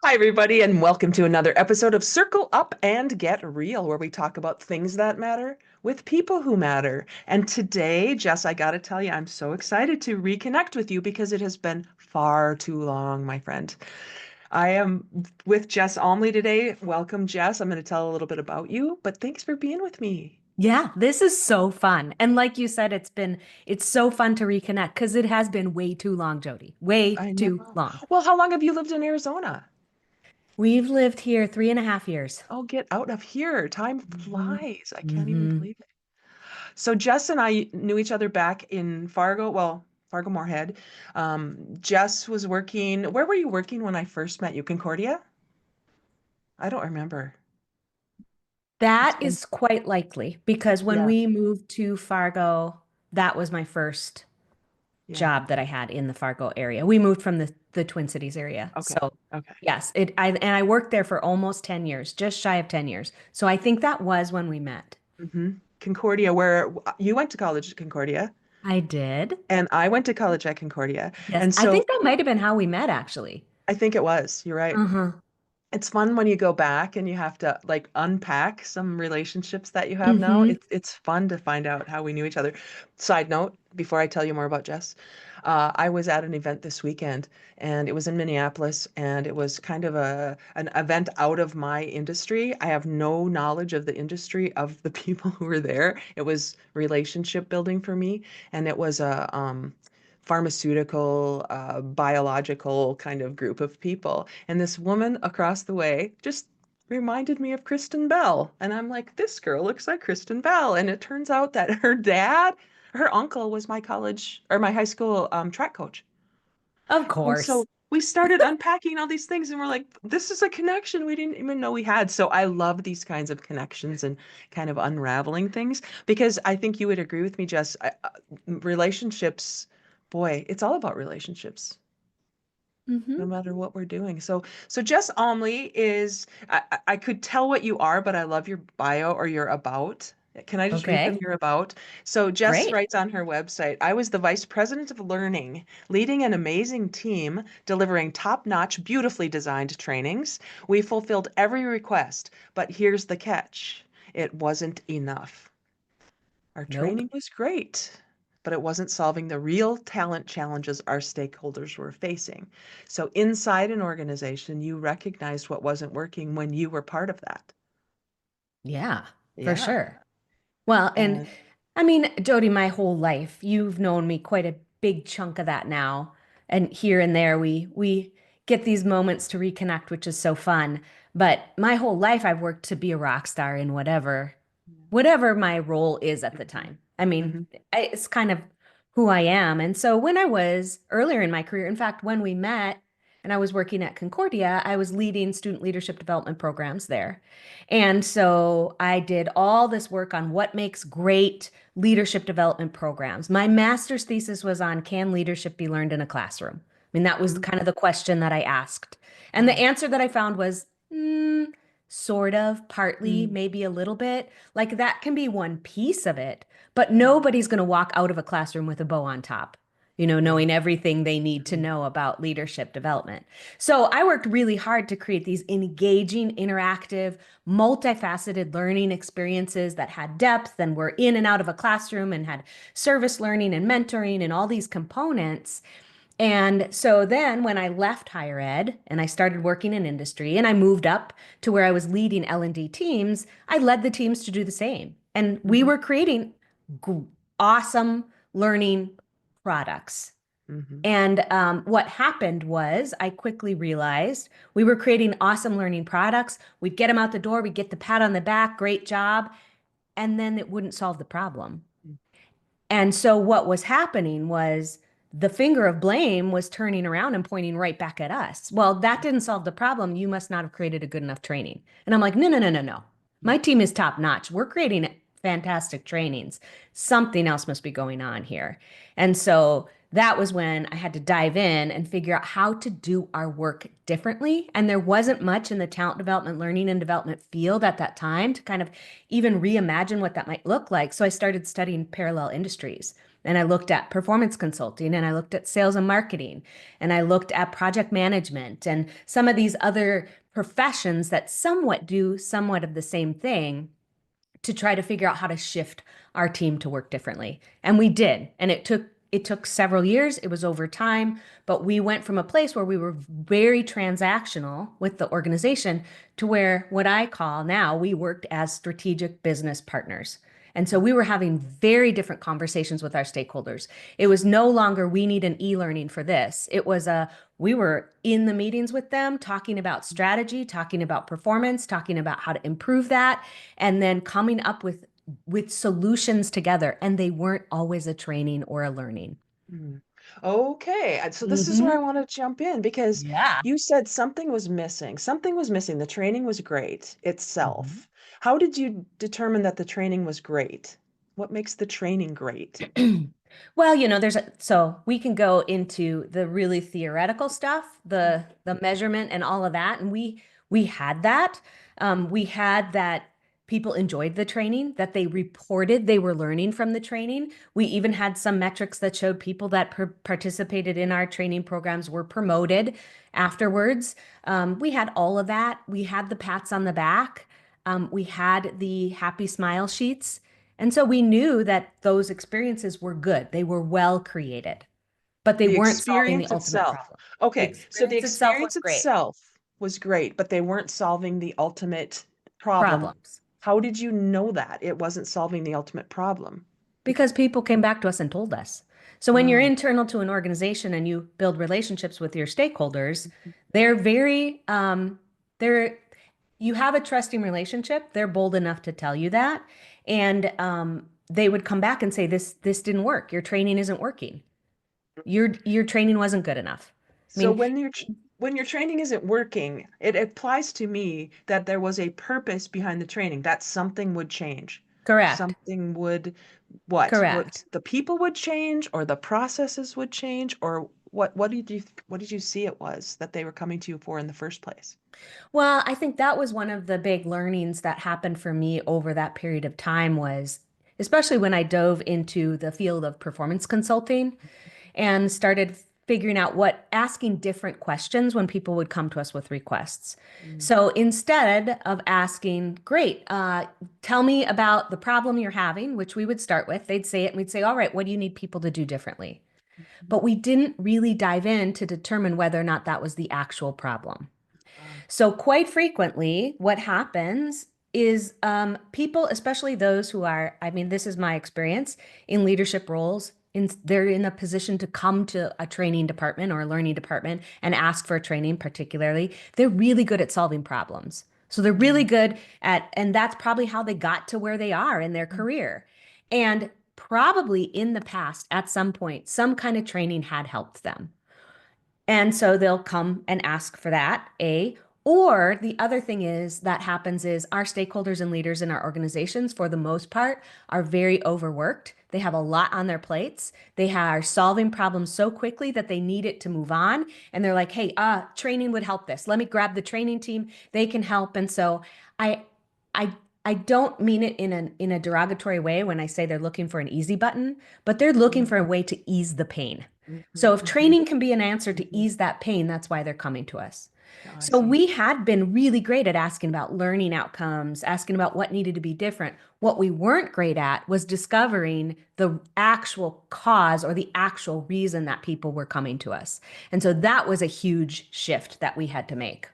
Hi, everybody, and welcome to another episode of Circle Up and Get Real, where we talk about things that matter with people who matter. And today, Jess, I got to tell you, I'm so excited to reconnect with you because it has been far too long, my friend. I am with Jess Almlie today. Welcome, Jess. I'm going to tell a little bit about you, but thanks for being with me. Yeah, this is so fun. And like you said, it's so fun to reconnect because it has been way too long, Jody. Way I know. too long. Well, how long have you lived in Arizona? We've lived here 3.5 years. Oh, get out of here. Time hmm flies. I can't even hmm believe it. So Jess and I knew each other back in Fargo, well, Fargo Moorhead. Jess was working, where were you working when I first met you? Concordia? I don't remember. It's That been, is quite likely because when yeah, we moved to Fargo, that was my first yeah. job that I had in the Fargo area. We moved from the Twin Cities area. Okay, So okay. yes, I worked there for almost 10 years, just shy of 10 years. So I think that was when we met. Concordia, where you went to college at Concordia, I did. and I went to college at Concordia. Yes, And I so think that might have been how we met actually. I think it was, you're right. Uh-huh. It's fun when you go back and you have to like unpack some relationships that you have now. hmm It's fun to find out how we knew each other. Side note, before I tell you more about Jess, I was at an event this weekend and it was in Minneapolis and it was kind of an event out of my industry. I have no knowledge of the industry of the people who were there. It was relationship building for me and it was a pharmaceutical, biological kind of group of people. And this woman across the way just reminded me of Kristen Bell. And I'm like, this girl looks like Kristen Bell. And it turns out that her uncle was my college or my high school track coach. Of And course. so we started unpacking all these things and we're like, this is a connection we didn't even know we had. So I love these kinds of connections and kind of unraveling things because I think you would agree with me, Jess. Relationships, boy, it's all about relationships no hmm matter what we're doing. So Jess Almlie is, I could tell what you are, but I love your bio or your about. Can I just read from Okay. your about? So Jess Great. writes on her website, I was the vice president of learning, leading an amazing team, delivering top-notch, beautifully designed trainings. We fulfilled every request, but here's the catch. It wasn't enough. Our Nope. training was great, but it wasn't solving the real talent challenges our stakeholders were facing. So inside an organization, you recognized what wasn't working when you were part of that. Yeah, for Yeah. sure. Well, and And I mean, Jody, my whole life, you've known me quite a big chunk of that now. And here and there we get these moments to reconnect, which is so fun. But my whole life I've worked to be a rock star in whatever my role is at the time. I mean, hmm it's kind of who I am. And so when I was earlier in my career, in fact, when we met and I was working at Concordia, I was leading student leadership development programs there. And so I did all this work on what makes great leadership development programs. My master's thesis was on, can leadership be learned in a classroom? I mean, that was kind of the question that I asked. And the mm answer that I found was, sort of, partly, mm maybe a little bit. Like that can be one piece of it, but nobody's going to walk out of a classroom with a bow on top, Yeah. knowing everything they need to Mm. know about leadership development. So I worked really hard to create these engaging, interactive, multifaceted learning experiences that had depth and were in and out of a classroom and had service learning and mentoring and all these components. And so then when I left higher ed and I started working in industry and I moved up to where I was leading L&D teams, I led the teams to do the same. And we hmm were creating awesome learning products. hmm And what happened was I quickly realized we were creating awesome learning products. We'd get them out the door, we'd get the pat on the back, great job, and then it wouldn't solve the problem. And so what was happening was the finger of blame was turning around and pointing right back at us. Well, that didn't solve the problem. You must not have created a good enough training. And I'm like, no, no, no, no, no. My team is top notch. We're creating fantastic trainings. Something else must be going on here. And so that was when I had to dive in and figure out how to do our work differently. And there wasn't much in the talent development, learning and development field at that time to kind of even reimagine what that might look like. So I started studying parallel industries. And I looked at performance consulting and I looked at sales and marketing and I looked at project management and some of these other professions that somewhat do somewhat of the same thing to try to figure out how to shift our team to work differently. And we did. And it took several years. It was over time, but we went from a place where we were very transactional with the organization to where what I call now we worked as strategic business partners. And so we were having very different conversations with our stakeholders. It was no longer we need an e-learning for this. It was a we were in the meetings with them talking about strategy, talking about performance, talking about how to improve that, and then coming up with solutions together. And they weren't always a training or a learning. Mm. Okay, so this is where I Hmm. want to jump in because Yeah. you said something was missing. Something was missing. The training was great Mhm. itself. How did you determine that the training was great? What makes the training great? Well, so we can go into the really theoretical stuff, the measurement and all of that, and we had that. We had that people enjoyed the training, that they reported they were learning from the training. We even had some metrics that showed people that participated in our training programs were promoted afterwards. We had all of that. We had the pats on the back. We had the happy smile sheets. And so we knew that those experiences were good. They were well created, but they The weren't solving the experience ultimate itself. problem. The Okay, so the experience itself experience was great. itself was great, but they weren't solving the ultimate problem. Problems. How did you know that it wasn't solving the ultimate problem? Because people came back to us and told us. So when you're Ah, internal to an organization and you build relationships with your stakeholders, they're very they're you have a trusting relationship. They're bold enough to tell you that. And they would come back and say, this didn't work. Your training isn't working. Your training wasn't good enough. I so mean, when your training isn't working, it applies to me that there was a purpose behind the training, that something would change. correct. Something would what? What Correct. the people would change or the processes would change or what did you see it was that they were coming to you for in the first place? Well, I think that was one of the big learnings that happened for me over that period of time was especially when I dove into the field of performance consulting and started figuring out asking different questions when people would come to us with requests. Mm, So instead of asking, great, tell me about the problem you're having, which we would start with, they'd say it and we'd say, all right, what do you need people to do differently? mhm. But we didn't really dive in to determine whether or not that was the actual problem. Ah, So, quite frequently, what happens is people, especially those who are, I mean, this is my experience in leadership roles, they're in a position to come to a training department or a learning department and ask for training, particularly. They're really good at solving problems. So, they're really mm, good and that's probably how they got to where they are in their mm, career. And probably in the past, at some point, some kind of training had helped them. And so they'll come and ask for that, A. Or the other thing is that happens is our stakeholders and leaders in our organizations, for the most part, are very overworked. They have a lot on their plates. They are solving problems so quickly that they need it to move on. And they're like, hey, training would help this. Let me grab the training team. They can help. And so I I I don't mean it in a derogatory way when I say they're looking for an easy button, but they're looking mm, for a way to ease the pain. mhm, So if mhm, training can be an answer to mhm. ease that pain, that's why they're coming to us. Oh, I So see. we had been really great at asking about learning outcomes, asking about what needed to be different. What we weren't great at was discovering the actual cause or the actual reason that people were coming to us. And so that was a huge shift that we had to make.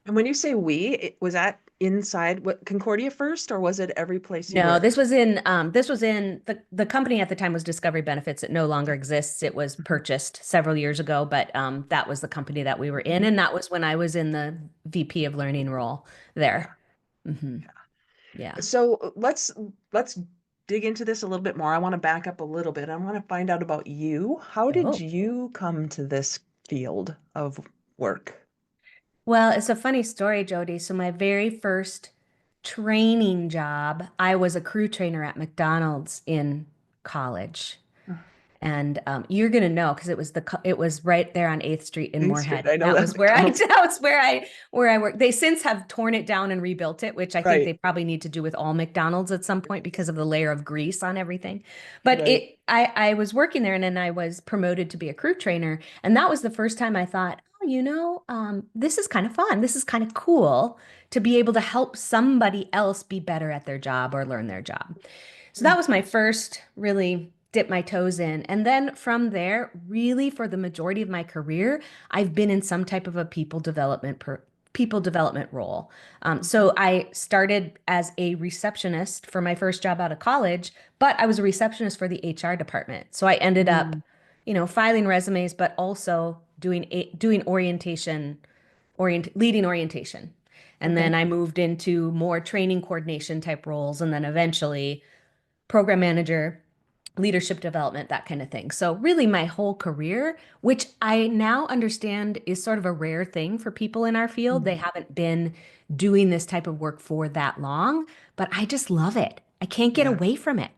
And when you say was that inside what Concordia first, or was it every place you No, worked? this was in the company at the time was Discovery Benefits. It no longer exists. It was Mhm, purchased several years ago, but that was the company that we were in, mhm. and that was when I was in the VP of Learning role Yeah. there. Hmm. Yeah. So let's dig into this a little bit more. I want to back up a little bit. I want to find out about you. How did Oh. you come to this field of work? Well, it's a funny story, Jody. So my very first training job, I was a crew trainer at McDonald's in college. And you're gonna know because it was right there on 8th Street in 8th Street. Moorhead. I know That that was where I McDonald's. that was where I worked. They since have torn it down and rebuilt it, which I think Right, they probably need to do with all McDonald's at some point because of the layer of grease on everything. But right. I was working there and then I was promoted to be a crew trainer, and that was the first time I thought, oh, this is kind of fun. This is kind of cool to be able to help somebody else be better at their job or learn their job. So that Mm, was my first really dip my toes in. And then from there, really for the majority of my career, I've been in some type of a people development role. So I started as a receptionist for my first job out of college, but I was a receptionist for the HR department. So I ended up, mm. filing resumes, but also doing leading orientation. And Okay. then I moved into more training coordination type roles, and then eventually program manager, leadership development, that kind of thing. So, really, my whole career, which I now understand is sort of a rare thing for people in our field, they Mm. haven't been doing this type of work for that long, but I just love it. I can't get Yeah. away from it.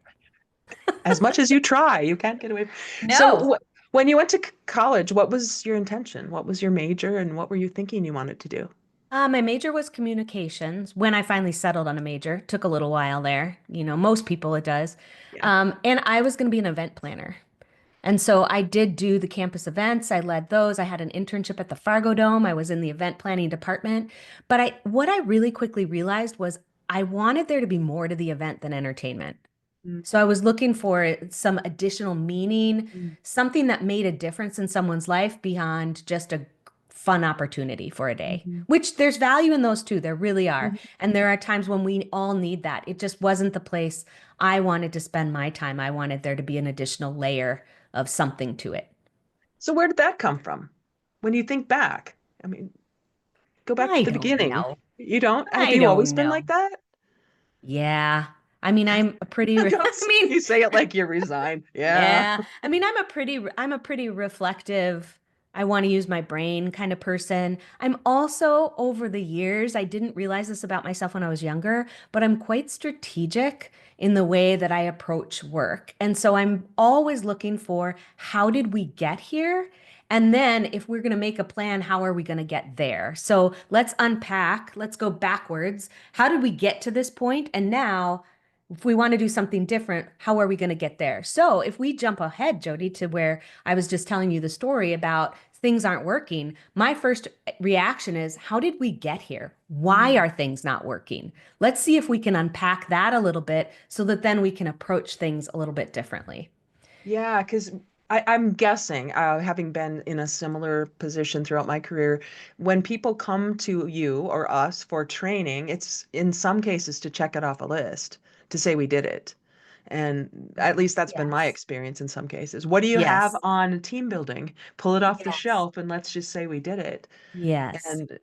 As much as you try, you can't get away. So No. when you went to college, what was your intention? What was your major and what were you thinking you wanted to do? My major was communications. When I finally settled on a major, took a little while there. Most people it does. Yeah. And I was going to be an event planner. And so I did do the campus events. I led those. I had an internship at the Fargo Dome. I was in the event planning department. But what I really quickly realized was I wanted there to be more to the event than entertainment. Mm, So I was looking for some additional meaning, mm, something that made a difference in someone's life beyond just a fun opportunity for a day, mhm, which there's value in those too. There really are. mhm. And there are times when we all need that. It just wasn't the place I wanted to spend my time. I wanted there to be an additional layer of something to it. So where did that come from? When you think back, I mean, go back to I the don't beginning. know. You don't? Have I you always don't been like know. that? Yeah. I mean, I'm a pretty, Don't mean, you say it like you're resigned. Yeah. yeah. I mean, I'm a pretty reflective, I want to use my brain kind of person. I'm also, over the years, I didn't realize this about myself when I was younger, but I'm quite strategic in the way that I approach work. And so I'm always looking for how did we get here? And then if we're going to make a plan, how are we going to get there? So let's unpack, let's go backwards. How did we get to this point? And now if we want to do something different, how are we going to get there? So if we jump ahead, Jody, to where I was just telling you the story about things aren't working, my first reaction is, how did we get here? Why Mm. are things not working? Let's see if we can unpack that a little bit so that then we can approach things a little bit differently. Yeah, because I'm guessing, having been in a similar position throughout my career, when people come to you or us for training, it's in some cases to check it off a list to say we did it. And at least that's been my Yes. experience in some cases. What do you have Yes. on team building? Pull it off the Yes. shelf and let's just say we did it. Yes. And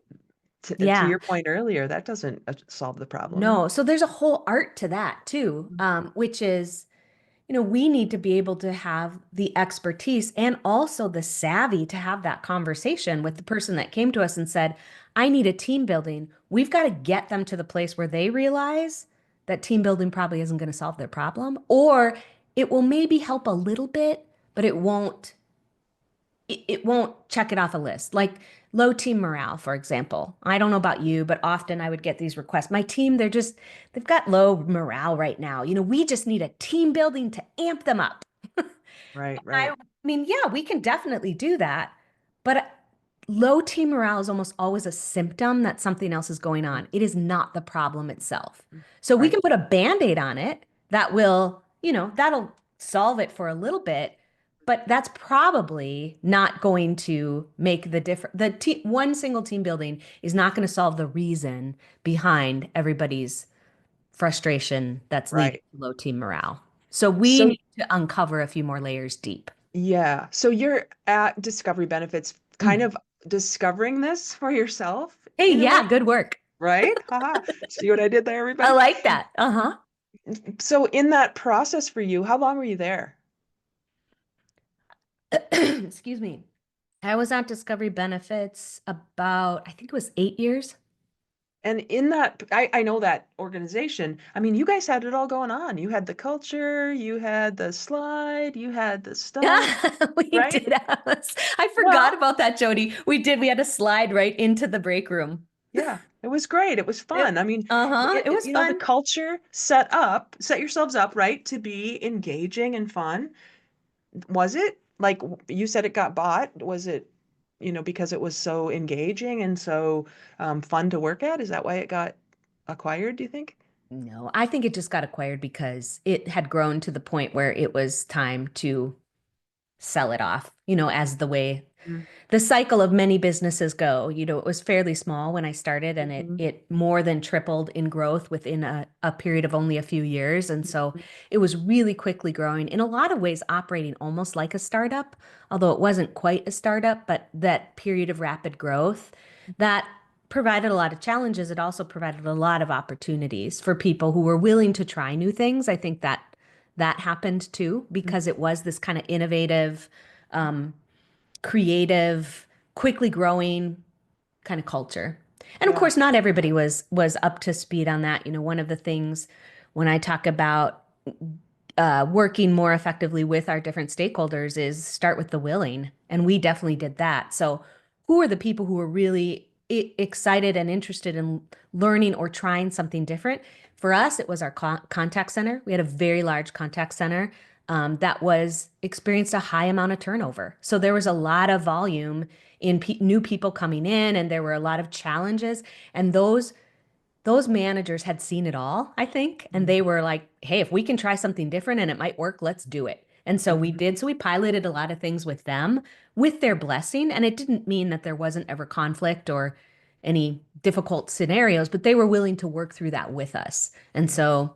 to Yeah. your point earlier, that doesn't solve the problem. No. So there's a whole art to that too, which is we need to be able to have the expertise and also the savvy to have that conversation with the person that came to us and said, I need a team building. We've got to get them to the place where they realize that team building probably isn't going to solve their problem, or it will maybe help a little bit, but it won't check it off a list. Like low team morale, for example. I don't know about you, but often I would get these requests. My team, they've got low morale right now. We just need a team building to amp them up. Right, I right. mean, yeah, we can definitely do that. But low team morale is almost always a symptom that something else is going on. It is not the problem itself. So we Right. can put a band-aid on it that that'll solve it for a little bit, but that's probably not going to make the difference. One single team building is not going to solve the reason behind everybody's frustration that's leading Right. to low team morale. So we So need to uncover a few more layers deep. yeah. So you're at Discovery Benefits kind Mm. of discovering this for yourself Hey, in a way, yeah, good work. right? Haha. See what I did there, I everybody? like that. Uh-huh. So in that process for you, how long were you there? Excuse me. I was at Discovery Benefits about, I think it was 8 years. And in that, I know that organization. I mean, you guys had it all going on. You had the culture, you had the slide, you had the stuff, We right? did. I forgot Well, about that, Jody. We did. We had to slide right into the break room. yeah, it was great. It was fun. I mean, Uh-huh. It was the fun. culture set yourselves up, right, to be engaging and fun. Was it? Like you said, it got bought. Was it, because it was so engaging and so fun to work at? Is that why it got acquired, do you think? No, I think it just got acquired because it had grown to the point where it was time to sell it off, as the way the cycle of many businesses go. It was fairly small when I started and it Mm-hmm. it more than tripled in growth within a period of only a few years. And so it was really quickly growing, in a lot of ways operating almost like a startup, although it wasn't quite a startup, but that period of rapid growth that provided a lot of challenges. It also provided a lot of opportunities for people who were willing to try new things. I think that happened too, because it was this kind of innovative, um, creative, quickly growing kind of culture. And of Yeah. course, not everybody was up to speed on that. One of the things when I talk about working more effectively with our different stakeholders is start with the willing, and we definitely did that. So, who are the people who are really excited and interested in learning or trying something different? For us, it was our contact center. We had a very large contact center that was experienced a high amount of turnover. So there was a lot of volume in new people coming in, and there were a lot of challenges. And those managers had seen it all, I think, and they were like, "Hey, if we can try something different and it might work, let's do it." And so we Mhm. did. So we piloted a lot of things with them with their blessing, and it didn't mean that there wasn't ever conflict or any difficult scenarios, but they were willing to work through that with us. And Yeah, so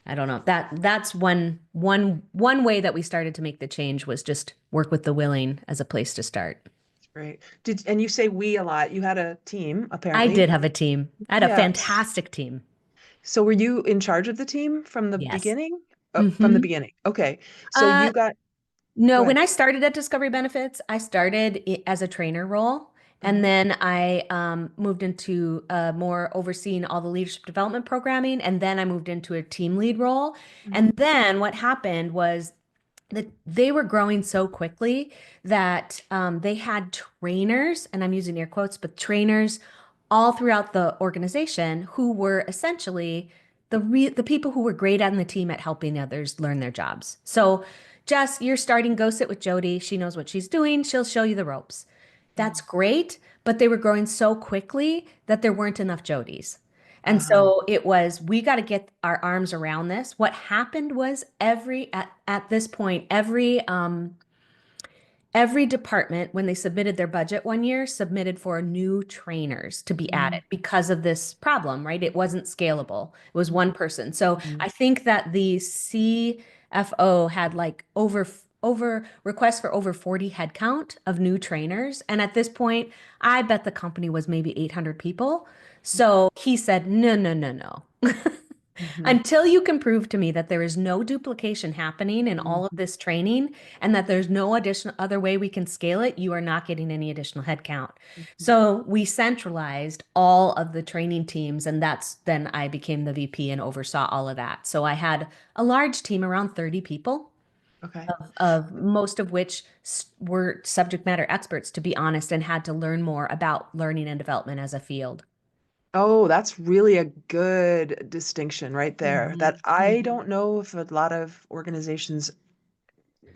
I don't know. That's one way that we started to make the change was just work with the willing as a place to start. that's great. And you say we a lot. You had a team, I did apparently. have a team. I had a Yes. fantastic team. So were you in charge of the team from the Yes. beginning? From the Hmm. beginning. Okay. So Uh, you got, no, go when ahead. I started at Discovery Benefits, I started as a trainer role. And Uh-huh. then I moved into more overseeing all the leadership development programming. And then I moved into a team lead role. Mhm. And then what happened was that they were growing so quickly that they had trainers, and I'm using air quotes, but trainers all throughout the organization who were essentially the people who were great on the team at helping others learn their jobs. So, Jess, you're starting Go Sit with Jody. She knows what she's doing. She'll show you the ropes. That's Mhm. great, but they were growing so quickly that there weren't enough Jodies. And Uh-huh. so it was, we got to get our arms around this. What happened was at this point, every department, when they submitted their budget one year, submitted for new trainers to be added Mhm. because of this problem, right? It wasn't scalable. It was one person. So Mhm. I think that the CFO had like over requests for over 40 headcount of new trainers. And at this point, I bet the company was maybe 800 people. So he said, no, no, no, no. Mhm. Until you can prove to me that there is no duplication happening in Mhm. all of this training and that there's no additional other way we can scale it, you are not getting any additional headcount. Mhm. So we centralized all of the training teams, and that's then I became the VP and oversaw all of that. So I had a large team, around 30 people, Okay. of most of which were subject matter experts, to be honest, and had to learn more about learning and development as a field. Oh, that's really a good distinction right there. That Mhm. I Mhm. don't know if a lot of organizations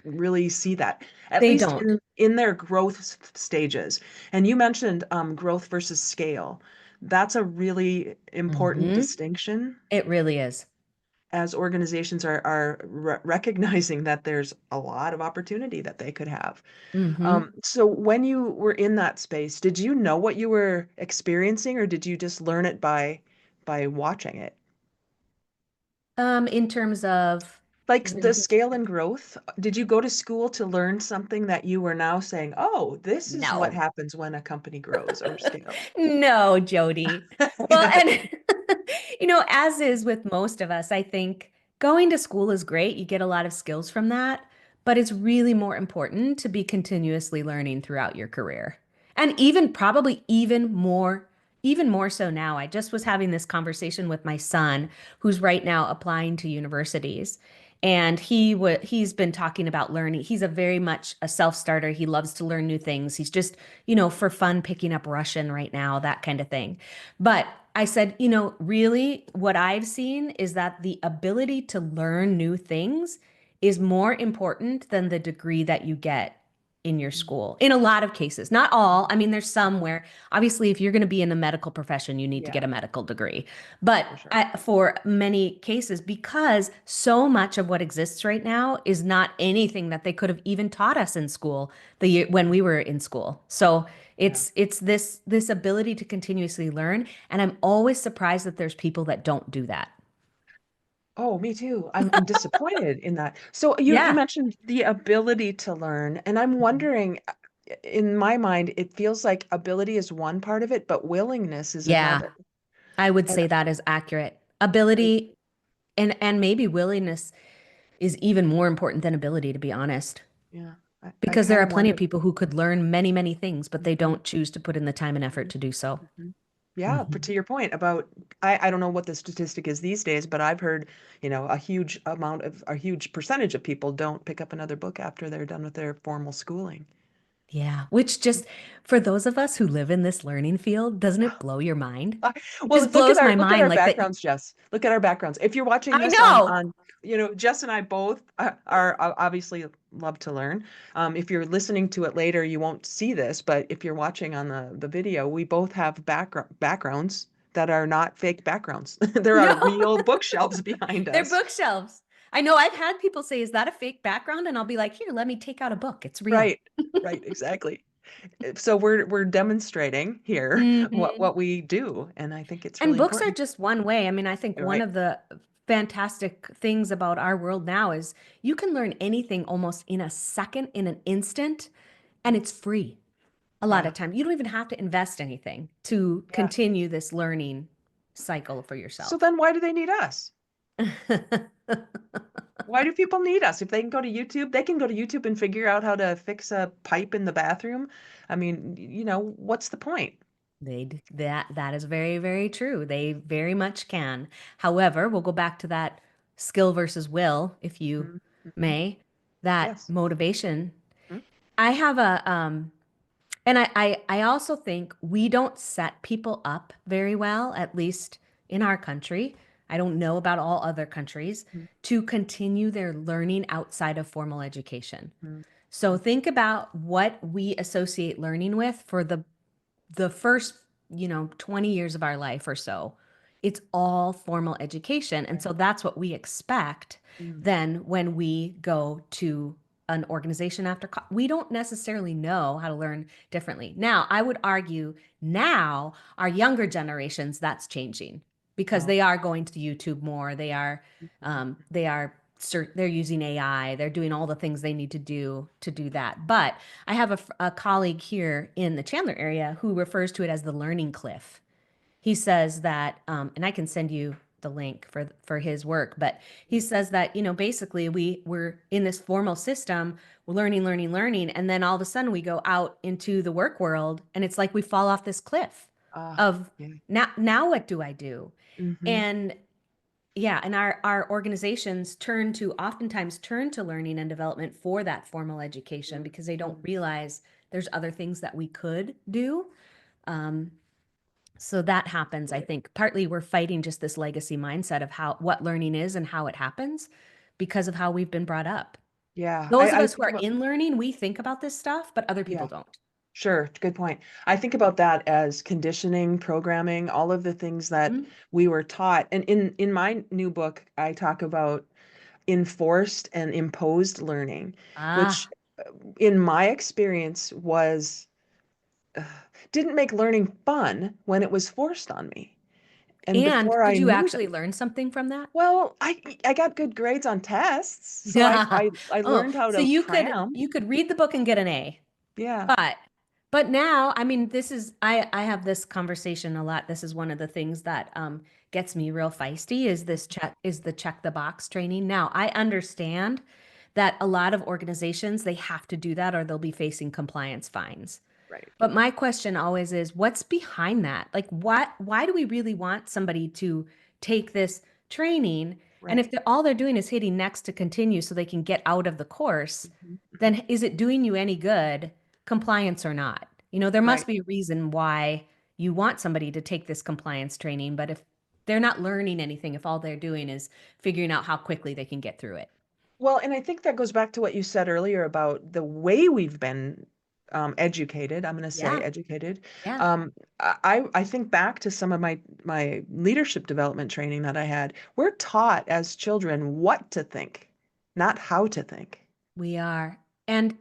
really see that, at They least don't. in their growth stages. And you mentioned growth versus scale. That's a really important Hmm. distinction It really is. as organizations are recognizing that there's a lot of opportunity that they could have. Hmm. So when you were in that space, did you know what you were experiencing, or did you just learn it by watching it? In terms of, Like what do you the mean? scale and growth, did you go to school to learn something that you were now saying, "Oh, this is what No. happens when a company grows or scales"? No, Jody. Well, and as is with most of us, I think going to school is great. You get a lot of skills from that, but it's really more important to be continuously learning throughout your career. And even probably even more even more so now. I just was having this conversation with my son, who's right now applying to universities. And he's been talking about learning. He's a very much a self-starter. He loves to learn new things. He's just, for fun picking up Russian right now, that kind of thing. But I said, really what I've seen is that the ability to learn new things is more important than the degree that you get in your Mm. school. In a lot of cases, not all. I mean, there's some where obviously if you're going to be in the medical profession, you need to Yeah, get a medical degree. But for sure. for many cases, because so much of what exists right now is not anything that they could have even taught us in school when we were in school. So Yeah. it's this ability to continuously learn, and I'm always surprised that there's people that don't do that. Oh, me too. I'm disappointed in that. So you Yeah. mentioned the ability to learn, and I'm Mhm. wondering, in my mind, it feels like ability is one part of it, but willingness is Yeah, another. I would And say that is accurate. I, Ability and maybe willingness is even more important than ability, to be honest. yeah, I Because there kind are of plenty of wonder. people who could learn many, many things, but they Mhm, don't choose to put in the time and effort mhm, to do so. mhm. Yeah, but Mhm. to your point about, I don't know what the statistic is these days, but I've heard, a huge percentage of people don't pick up another book after they're done with their formal schooling. Yeah, which just for those of us who live in this learning field, doesn't it blow your mind? I- It Well, just blows my look at mind our like that. backgrounds, Jess. Look at our backgrounds. If you're watching I this know. on Jess and I both are obviously love to learn. If you're listening to it later, you won't see this, but if you're watching on the video, we both have backgrounds that are not fake backgrounds. There are No, real bookshelves behind they're us. bookshelves. I know I've had people say, "Is that a fake background?" And I'll be like, "Here, let me take out a book. It's real." Right, right, exactly. So we're demonstrating here Hmm. what we do, and I think it's And really books are important. just one way. I mean, I think You're one right. of the fantastic things about our world now is you can learn anything almost in a second, in an instant, and it's free a lot Yeah, of time. You don't even have to invest anything to yeah. continue this learning cycle for So yourself. then why do they need us? Why do people need us? If they can go to YouTube, they can go to YouTube and figure out how to fix a pipe in the bathroom. I mean, what's the point? That is very, very true. They very much can. However, we'll go back to that skill versus will, if you Mm-hmm. may, that Yes. motivation. Mhm. I have a and I also think we don't set people up very well, at least in our country. I don't know about all other countries, to continue their learning outside of formal education. Mhm. So think about what we associate learning with for the first, 20 years of our life or so. It's all formal education. And Right. so that's what we expect Mm. then when we go to an organization we don't necessarily know how to learn differently. Now, I would argue now our younger generations that's changing because Oh. they are going to YouTube more. Mhm. They are they're using AI. They're doing all the things they need to do that. But I have a colleague here in the Chandler area who refers to it as the learning cliff. He says that, and I can send you the link for his work, but he says that basically we're in this formal system, we're learning, learning, learning, and then all of a sudden we go out into the work world, and it's like we fall off this cliff Ah, of yeah. now what do I do? Hmm. And yeah, and our organizations oftentimes turn to learning and development for that formal education because they don't realize there's other things that we could do. Um, so that happens, I think. Partly we're fighting just this legacy mindset of what learning is and how it happens because of how we've been brought up. Yeah. Those of I us who think are about, in learning, we think about this stuff, but other people yeah. don't. Sure, good point. I think about that as conditioning, programming, all of the things that Mm. we were taught. And in my new book, I talk about enforced and imposed learning, which Ah, in my experience was uh, didn't make learning fun when it was forced on me. And and before did I you knew that, actually learn something from that? well, I got good grades on tests, so Yeah. I Oh, learned how so to you could cram. you could read the book and get an A. Yeah. But now, I mean, I have this conversation a lot. This is one of the things that gets me real feisty is the check the box training. Now, I understand that a lot of organizations they have to do that or they'll be facing compliance fines. Right. But my question always is, what's behind that? Like, why do we really want somebody to take this training? And Right. if all they're doing is hitting next to continue so they can get out of the course, Mhm, mhm. then is it doing you any good, compliance or not? There must Right. be a reason why you want somebody to take this compliance training. But if they're not learning anything, if all they're doing is figuring out how quickly they can get through it. Well, and I think that goes back to what you said earlier about the way we've been educated. I'm going to say Yeah. educated. Yeah. I think back to some of my leadership development training that I had. We're taught as children what to think, not how to think. We are. And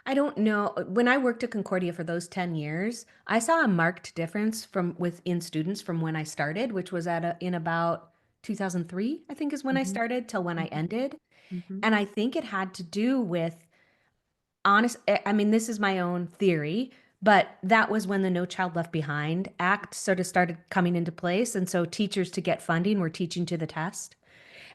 I don't know. When I worked at Concordia for those 10 years, I saw a marked difference from within students from when I started, which was in about 2003, I think is when I Hmm. started till when I Hmm. ended. Hmm. And I think it had to do with I mean, this is my own theory, but that was when the No Child Left Behind Act sort of started coming into place. And so teachers to get funding were teaching to the test.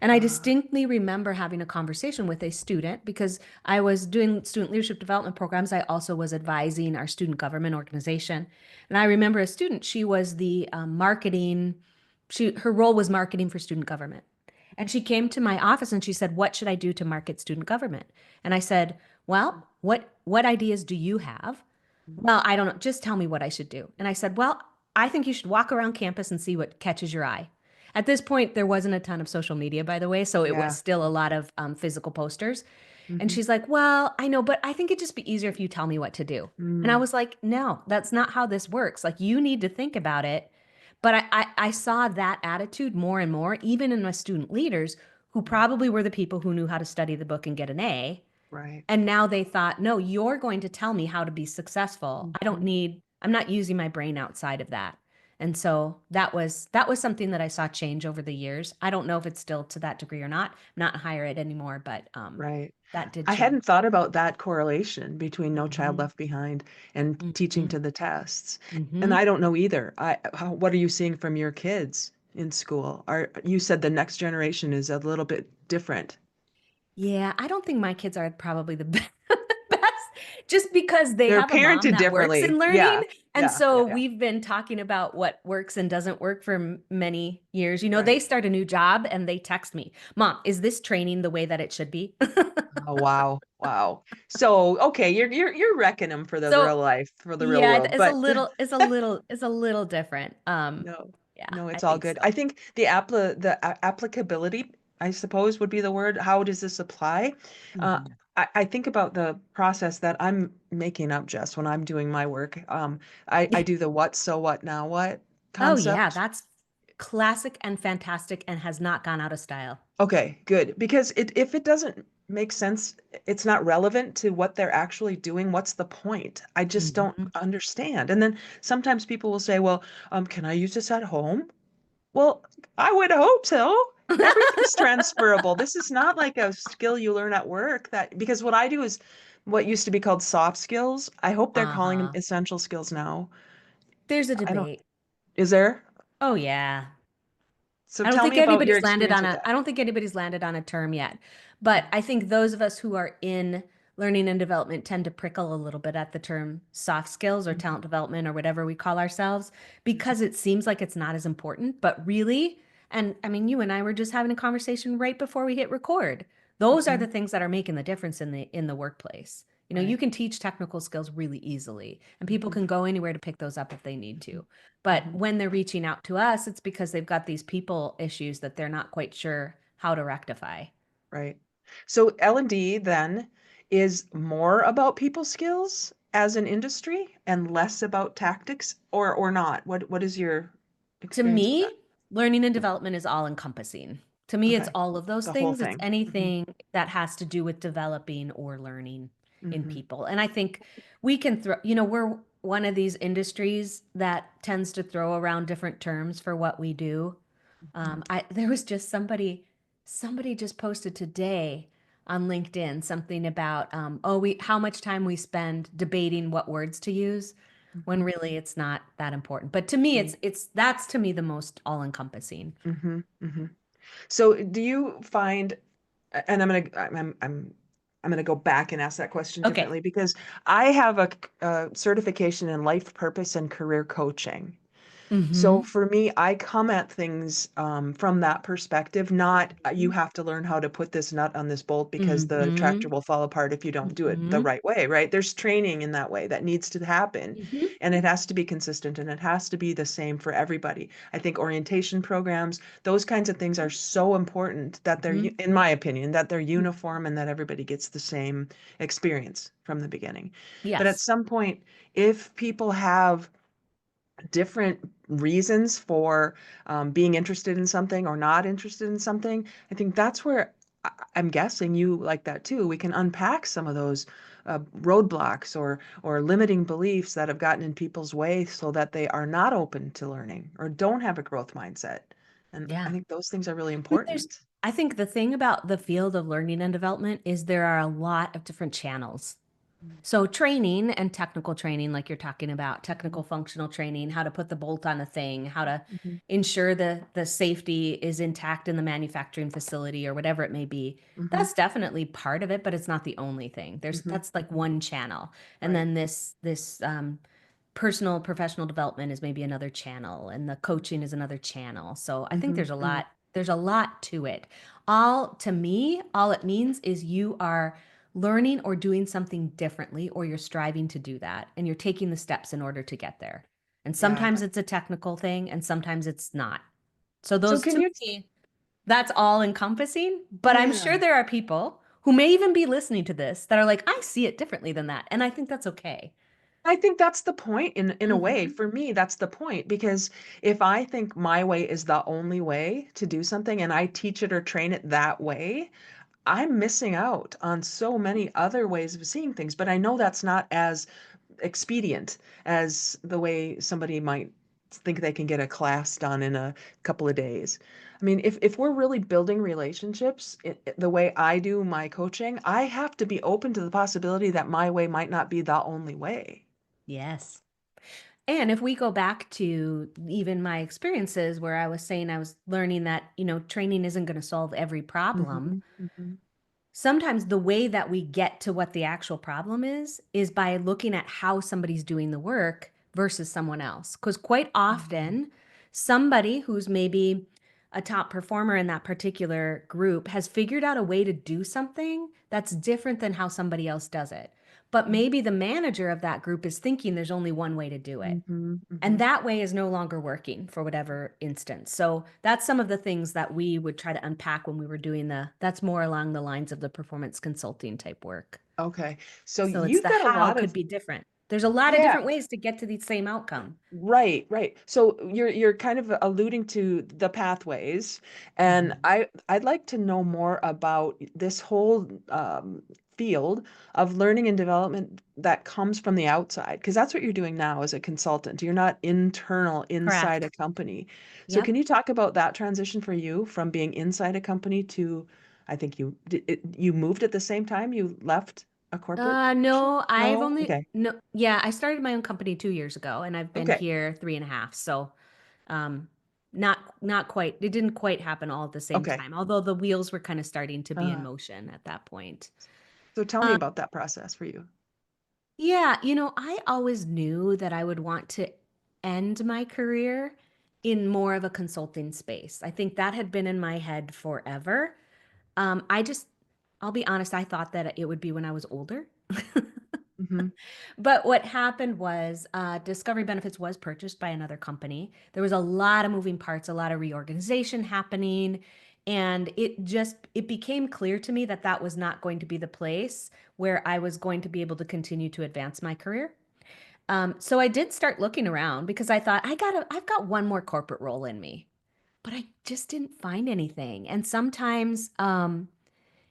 And I Uh, distinctly remember having a conversation with a student because I was doing student leadership development programs. I also was advising our student government organization. And I remember a student, she was the marketing, her role was marketing for student government. And she came to my office and she said, "What should I do to market student government?" And I said, "Well, what ideas do you have?" "Well, I don't know. Just tell me what I should do." And I said, "Well, I think you should walk around campus and see what catches your eye." At this point, there wasn't a ton of social media, by the way, so it was yeah. still a lot of physical posters. And Hmm. she's like, "Well, I know, but I think it'd just be easier if you tell me what to do." And I Mm. was like, "No, that's not how this works. Like, you need to think about it." But I saw that attitude more and more, even in my student leaders, who probably were the people who knew how to study the book and get an A. Right. And now they thought, no, you're going to tell me how to be successful. Hmm. I'm not using my brain outside of that. And so that was something that I saw change over the years. I don't know if it's still to that degree or not. I'm not in higher ed anymore, but Right. that did I change. hadn't thought about that correlation between No Child Hmm. Left Behind and teaching Hmm. to the tests. And Hmm. I don't know either. What are you seeing from your kids in school? You said the next generation is a little bit different. Yeah, I don't think my kids are probably the best just because they They're have a mom parented that works in differently. learning. Yeah. And Yeah. so Yeah. Yeah. we've been talking about what works and doesn't work for many years. They Right. start a new job and they text me, "Mom, is this training the way that it should be?" Oh, wow. Wow. So, okay, you're wrecking them for the So real life, for the real yeah, world. But it's a little different. no, Yeah, no, I it's all think good. I so. think applicability, I suppose, would be the word. How does this apply? Uh, Mhm. I think about the process that I'm making up, Jess, when I'm doing my work. I do the what, so what, now what Oh yeah, concept. that's classic and fantastic and has not gone out of style. Okay, good. Because if it doesn't make sense, it's not relevant to what they're actually doing. What's the point? I just don't Mhm. understand. And then sometimes people will say, well, can I use this at home? Well, I would hope so. Everything's transferable. This is not like a skill you learn at work because what I do is what used to be called soft skills. I hope they're calling them Uh-huh. essential skills now. There's a I don't, debate. is there? Oh yeah. So tell me about your experience with I that. don't think anybody's landed on a term yet. But I think those of us who are in learning and development tend to prickle a little bit at the term soft skills or Mhm, talent development or whatever we call ourselves mhm, because it seems like it's not as important, but really, and I mean you and I were just having a conversation right before we hit record. Those are mhm. the things that are making the difference in the workplace. You Right. can teach technical skills really easily, and people Mhm, can go anywhere to pick those up if they need mhm, to. But mhm. when they're reaching out to us, it's because they've got these people issues that they're not quite sure how to rectify. Right. So L&D then is more about people skills as an industry and less about tactics or not? What is your To experience with that? me, learning and development is all encompassing. To me, it's Okay. all of those The whole things. It's thing. Hmm. anything that has to do with developing or learning in Hmm. people. And I think we can we're one of these industries that tends to throw around different terms for what we do. There was just somebody just posted today on LinkedIn something about, how much time we spend debating what words to use when Hmm. really it's not that important. But to me, Right. that's to me the most all-encompassing. Hmm. Hmm. So do you find, and I'm I'm going to go back and ask that question Okay. differently because I have a certification in life purpose and career coaching. So Mm-hmm. for me, I come at things from that perspective, not you have to learn how to put this nut on this bolt because the tractor Mm-hmm. will fall apart if you don't do it the Mm-hmm. right way, right? There's training in that way that needs to happen, Mm-hmm. and it has to be consistent and it has to be the same for everybody. I think orientation programs, those kinds of things are so important that they're, Mm-hmm. in my opinion, that they're uniform and that everybody gets the same experience from the beginning. But at Yes. some point, if people have different reasons for being interested in something or not interested in something, I think that's where I'm guessing you like that too. We can unpack some of those roadblocks or limiting beliefs that have gotten in people's way so that they are not open to learning or don't have a growth mindset. And I Yeah. think those things are really But there's, important. I think the thing about the field of learning and development is there are a lot of different channels. So training and technical training, like you're talking about, technical Mhm, functional training, how to put the bolt on a thing, how to mhm, ensure the safety is intact in the manufacturing facility or whatever it may be. mhm, That's definitely part of it, but it's not the only thing. mhm, That's like one channel. And right. then this personal professional development is maybe another channel and the coaching is another channel. So I think Mhm, mhm, there's a lot to it. All to me, all it means is you are learning or doing something differently or you're striving to do that and you're taking the steps in order to get there. And yeah. sometimes it's a technical thing and sometimes it's not. So So those can to you, me, that's all encompassing, but I'm yeah. sure there are people who may even be listening to this that are like, I see it differently than that. And I think that's okay. I think that's the point in a way. Hmm. For me, that's the point because if I think my way is the only way to do something and I teach it or train it that way, I'm missing out on so many other ways of seeing things. But I know that's not as expedient as the way somebody might think they can get a class done in a couple of days. I mean, if we're really building relationships the way I do my coaching, I have to be open to the possibility that my way might not be the only way. Yes. And if we go back to even my experiences where I was saying I was learning that, training isn't going to solve every problem. Mhm, mhm, Sometimes the way that we get to what the actual problem is by looking at how somebody's doing the work versus someone else. Because quite mhm, often, somebody who's maybe a top performer in that particular group has figured out a way to do something that's different than how somebody else does it. But maybe the manager of that group is thinking there's only one way to do it. mhm, And mhm. that way is no longer working for whatever instance. So that's some of the things that we would try to unpack when we were doing that's more along the lines of the performance consulting type work. Okay. So So it's you've the got a how lot could of, be different. There's a lot of yeah, different ways to get to the same outcome. right, right. So you're kind of alluding to the pathways, and Mhm. I'd like to know more about this whole field of learning and development that comes from the outside, because that's what you're doing now as a consultant. You're not internal inside a Correct. company. So can Yep. you talk about that transition for you from being inside a company to, I think you moved at the same time you left a corporate position? No, I've No? only Okay. no, yeah, I started my own company 2 years ago and I've been Okay. here 3.5. So, um, not quite, it didn't quite happen all at the same Okay. time, although the wheels were kind of starting to be in Uh, motion at that point. so tell me Um, about that process for you. yeah, I always knew that I would want to end my career in more of a consulting space. I think that had been in my head forever. I just, I'll be honest, I thought that it would be when I was older. Hmm. But what happened was Discovery Benefits was purchased by another company. There was a lot of moving parts, a lot of reorganization happening, and it became clear to me that that was not going to be the place where I was going to be able to continue to advance my career. So I did start looking around because I thought I've got one more corporate role in me, but I just didn't find anything. And sometimes,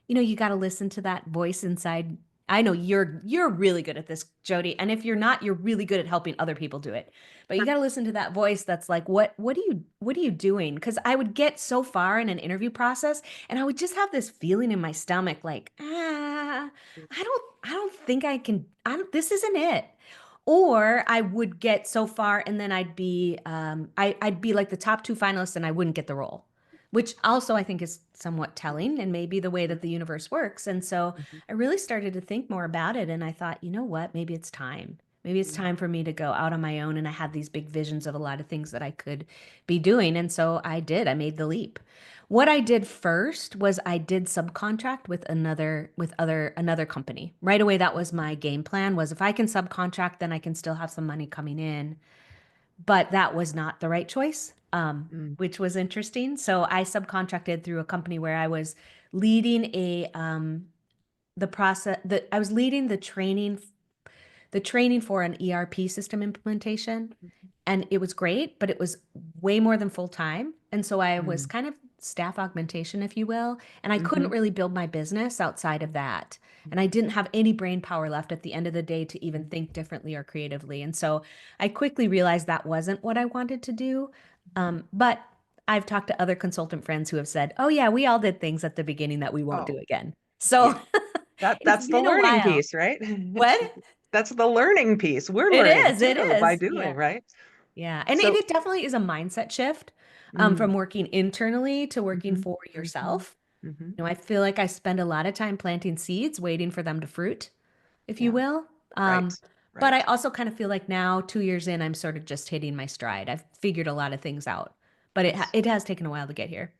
you got to listen to that voice inside. I know you're really good at this, Jody, and if you're not, you're really good at helping other people do it. But you got to listen to that voice that's like, what are you doing? Because I would get so far in an interview process, and I would just have this feeling in my stomach, like, I don't think I can. This isn't it. Or I would get so far, and then I'd be like the top two finalists, and I wouldn't get the role which also I think is somewhat telling and maybe the way that the universe works. And so Mhm. I really started to think more about it. And I thought, you know what? Maybe it's time. Maybe it's Mhm. time for me to go out on my own. And I had these big visions of a lot of things that I could be doing. And so I did. I made the leap. What I did first was I did subcontract with another company. Right away, that was my game plan was if I can subcontract, then I can still have some money coming in, but that was not the right choice, Mm. which was interesting. So I subcontracted through a company where I was leading the process that I was leading the training for an ERP system implementation. And it was great, but it was way more than full time. And so I was Mm. kind of staff augmentation, if you will. And I couldn't Mhm. really build my business outside of that. And I Mhm. didn't have any brain power left at the end of the day to even Mhm. think differently or creatively. And so I quickly realized that wasn't what I wanted to do. But I've talked to other consultant friends who have said, oh, yeah, we all did things at the beginning that we won't do Oh, again. yeah. So it's That's the been a learning while. piece, right? What? That's the learning piece. We're It learning is. It too by is. Yeah. doing, right? Yeah. And So, it definitely is a mindset shift mm, from working internally to working mhm, for mhm, yourself. mhm. You know, I feel like I spend a lot of time planting seeds, waiting for them to fruit, if you Yeah, will. right, But I right. also kind of feel like now, 2 years in, I'm sort of just hitting my stride. I've figured a lot of things out, but Yes. it has taken a while to get here.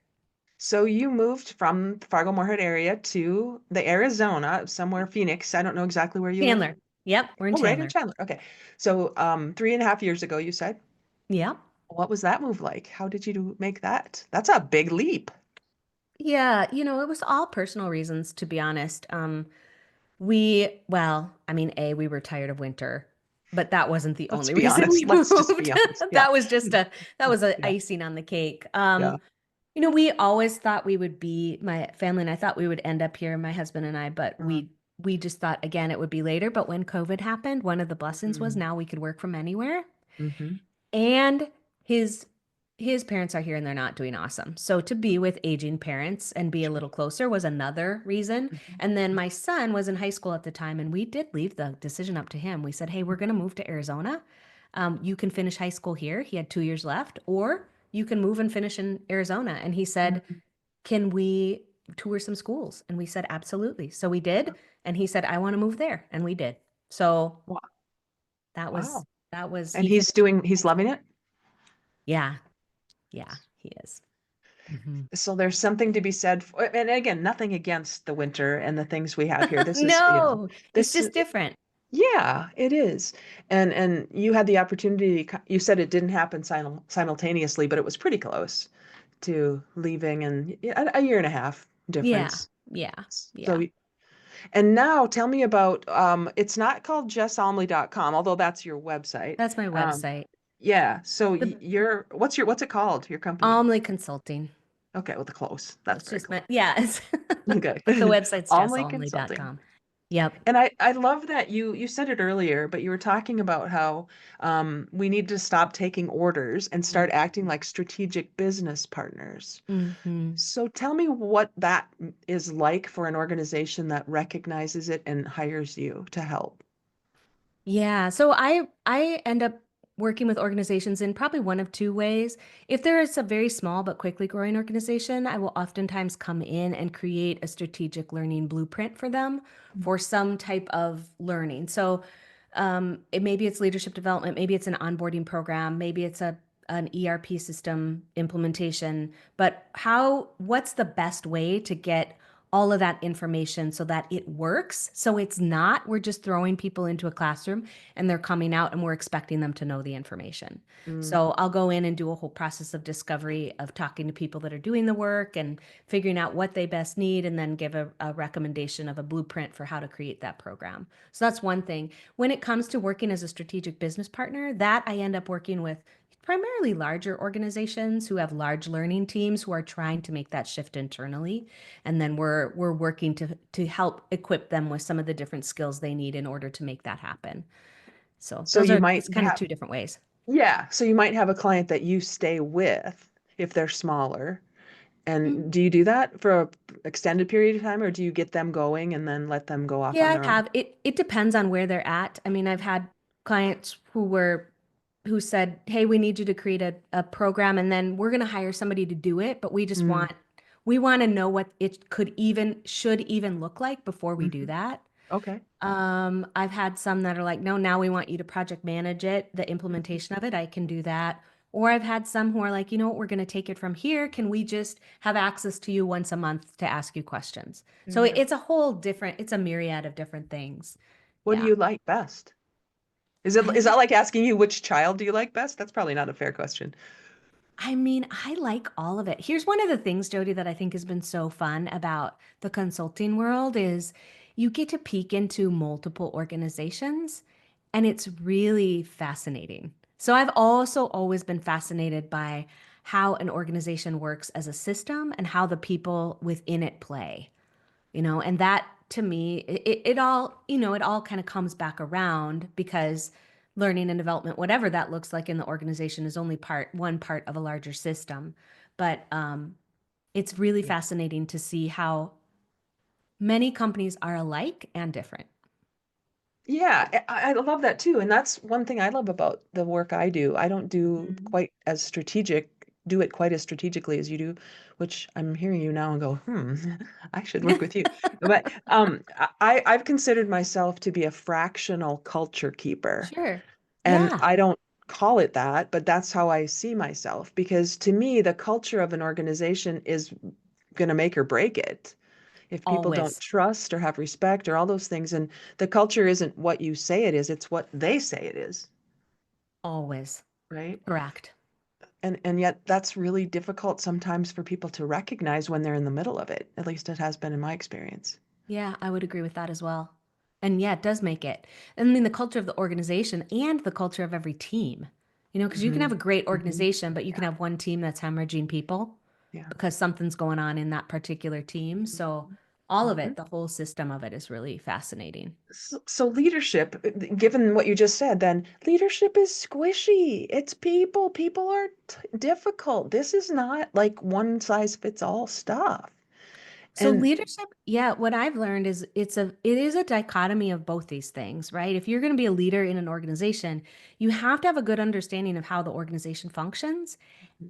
So you moved from the Fargo-Moorhead area to the Arizona, somewhere Phoenix. I don't know exactly where you live. Chandler. Yep, we're in Oh, right in Chandler. Chandler. Okay. So 3.5 years ago, you said. Yep. What was that move like? How did you make that? That's a big leap. Yeah, it was all personal reasons, to be honest. Well, I mean, we were tired of winter, but that wasn't the Let's only be reason honest. we Let's just be moved. honest. Yeah. That was a Yeah. icing on the cake. Yeah. We always thought we would be, my family and I thought we would end up here, my husband and I, but Uh, we just thought again it would be later. But when COVID happened, one of the blessings was mm, now we could work from anywhere. mhm. And his his parents are here and they're not doing awesome. So to be with aging parents and be a Sure. little closer was another reason. Mhm. And then my son was in high school at the time and we did leave the decision up to him. We said, "Hey, we're going to move to Arizona. You can finish high school here." He had 2 years left, or you can move and finish in Arizona. And he said, Mhm. "Can we tour some schools?" And we said, "Absolutely." So we did. And he said, "I want to move there." And we did. So Wow. that was Wow. And he finished. he's loving it. Yeah. Yeah, he is. Hmm. So there's something to be said for, and again, nothing against the winter and the things we have here. This is, No, it's this, just different. yeah, it is. And you had the opportunity, you said it didn't happen simultaneously, but it was pretty close to leaving and a year and a half Yeah, difference. yeah, yeah. So, and now tell me about, it's not called jessalmlie.com, although that's your website. That's my Um, website. yeah. So The what's it called, your company? Almlie Consulting. Okay, well, the close. So That's it's very just my, close. yeah, it's, Okay. but the website's Almlie Consulting. jessalmlie.com. Yep. And I love that you said it earlier, but you were talking about how we need to stop taking orders and start acting like strategic business partners. Mm-hmm. So tell me what that is like for an organization that recognizes it and hires you to help. Yeah, so I end up working with organizations in probably one of two ways. If there is a very small but quickly growing organization, I will oftentimes come in and create a strategic learning blueprint for them for some type of learning. So maybe it's leadership development, maybe it's an onboarding program, maybe it's an ERP system implementation. But what's the best way to get all of that information so that it works? So it's not, we're just throwing people into a classroom and they're coming out and we're expecting them to know the information. Mm. So I'll go in and do a whole process of discovery of talking to people that are doing the work and figuring out what they best need and then give a recommendation of a blueprint for how to create that program. So that's one thing. When it comes to working as a strategic business partner, that I end up working with primarily larger organizations who have large learning teams who are trying to make that shift internally, and then we're working to help equip them with some of the different skills they need in order to make that happen. So So you might it's kind of have, two different ways. yeah, so you might have a client that you stay with if they're smaller. Mm. And do you do that for a extended period of time, or do you get them going and then let them go off Yeah, on I their own? have. It depends on where they're at. I mean, I've had clients who were who said, "Hey, we need you to create a program, and then we're going to hire somebody to do it, but Mm, we want to know what it should even look like before we do mhm. that." Okay. I've had some that are like, "No, now we want you to project manage it, the implementation of it. I can do that." Or I've had some who are like, "You know what, we're going to take it from here. Can we just have access to you once a month to ask you questions?" So Yeah. it's a whole different, it's a myriad of different things. What do Yeah. you like best? Is I that like asking you which child do you like best? That's probably not a fair question. I mean, I like all of it. Here's one of the things, Jody, that I think has been so fun about the consulting world is you get to peek into multiple organizations, and it's really fascinating. So I've also always been fascinated by how an organization works as a system and how the people within it play, and that to me it all it all kind of comes back around because learning and development, whatever that looks like in the organization, is only one part of a larger system. But it's really Yeah. fascinating to see how many companies are alike and different. Yeah, I love that too. And that's one thing I love about the work I do. I don't Mhm. do it quite as strategically as you do, which I'm hearing you now and go, I should work with you. But I've considered myself to be a fractional culture keeper. Sure. And Yeah, I don't call it that, but that's how I see myself. Because to me, the culture of an organization is going to make or break it. If people don't always, trust or have respect or all those things, and the culture isn't what you say it is, it's what they say it is, always right? correct. And yet that's really difficult sometimes for people to recognize when they're in the middle of it. At least it has been in my experience. Yeah, I would agree with that as well. And yeah, it does make it. I mean, the culture of the organization and the culture of every team. Because you can have Hmm. a great Hmm. organization, but you can Yeah. have one team that's hemorrhaging people Yeah. because something's going on in that particular team. So all of Hmm. it, the whole system of it is really fascinating. So leadership, given what you just said, then leadership is squishy. It's people. People are difficult. This is not like one size fits all stuff. So And leadership, yeah, what I've learned is it is a dichotomy of both these things, right? If you're going to be a leader in an organization, you have to have a good understanding of how the organization functions,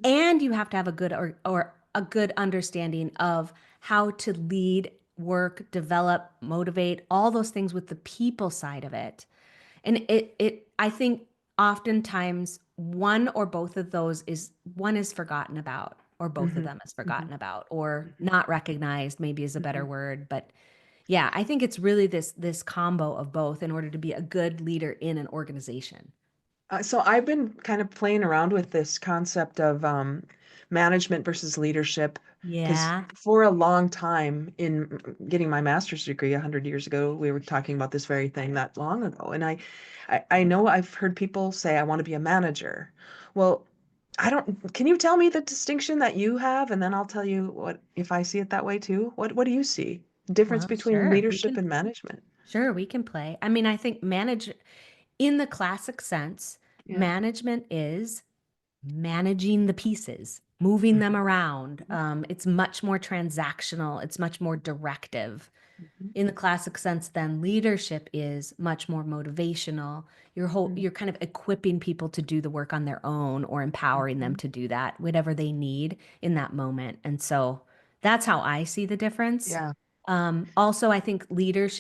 and you have to have a good or a good understanding of how to lead, work, develop, motivate, all those things with the people side of it. And I think oftentimes one or both of those is one is forgotten about, or both of hmm. them is Hmm. forgotten about, or Hmm. not recognized, maybe is a better Hmm. word. But yeah, I think it's really this combo of both in order to be a good leader in an organization. So I've been kind of playing around with this concept of management versus leadership because Yeah. for a long time in getting my master's degree 100 years ago, we were talking about this very thing that long ago. And I know I've heard people say, I want to be a manager. Well, I don't, can you tell me the distinction that you have? And then I'll tell you what, if I see it that way too. What do you see? Difference Well, between sure. leadership and management. Sure, we can play. I mean, I think in the classic sense, Yeah. management is managing the pieces, moving them Mhm. around. It's much more transactional, it's much more directive. Mhm. In the classic sense, then leadership is much more motivational. Mhm. You're kind of equipping people to do the work on their own or empowering them Mhm. to do that, whatever they need in that moment. And so that's how I see the difference. Yeah. Also, I think leaders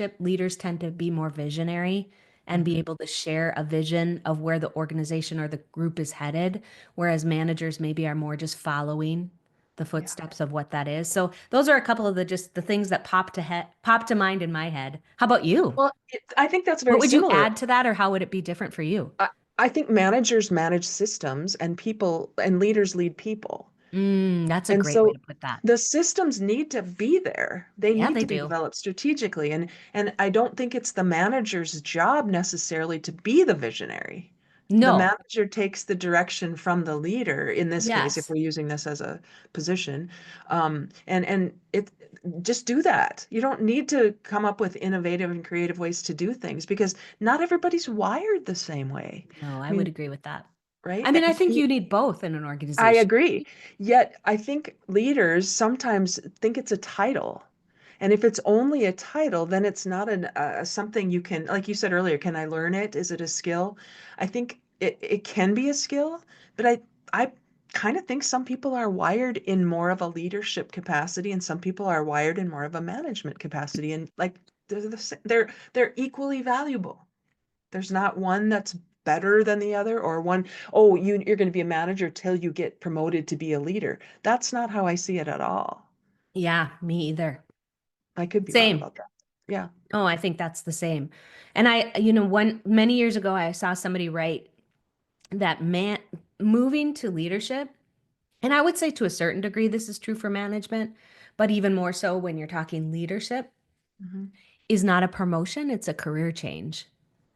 tend to be more visionary and be Mhm. able to share a vision of where the organization or the group is headed, whereas managers maybe are more just following the Yeah. footsteps of what that is. So those are a couple of the things that pop to mind in my head. How about you? Well, I think that's What very would you similar. add to that, or how would it be different for you? I think managers manage systems and people and leaders lead people. That's a And great way so to put that. the systems need to be there. They Yeah, need they to be do. developed strategically. And I don't think it's the manager's job necessarily to be the visionary. The No. manager takes the direction from the leader, in this case, if Yes. we're using this as a position. And it just do that. You don't need to come up with innovative and creative ways to do things because not everybody's wired the same way. No, I I would mean, agree with that. right? I mean, I think you need both in an I organization. agree. Yet I think leaders sometimes think it's a title. And if it's only a title, then it's not something you can, like you said earlier, can I learn it? Is it a skill? I think it can be a skill, but I kind of think some people are wired in more of a leadership capacity and some people are wired in more of a management capacity. And like they're equally valuable. There's not one that's better than the other or one, oh, you're going to be a manager till you get promoted to be a leader. That's not how I see it at all. Yeah, me either. I could be wrong Same. about that. Yeah. Oh, I think that's the same. And one many years ago, I saw somebody write that man moving to leadership, and I would say to a certain degree, this is true for management, but even more so when you're talking leadership, Hmm. is not a promotion, it's a career change.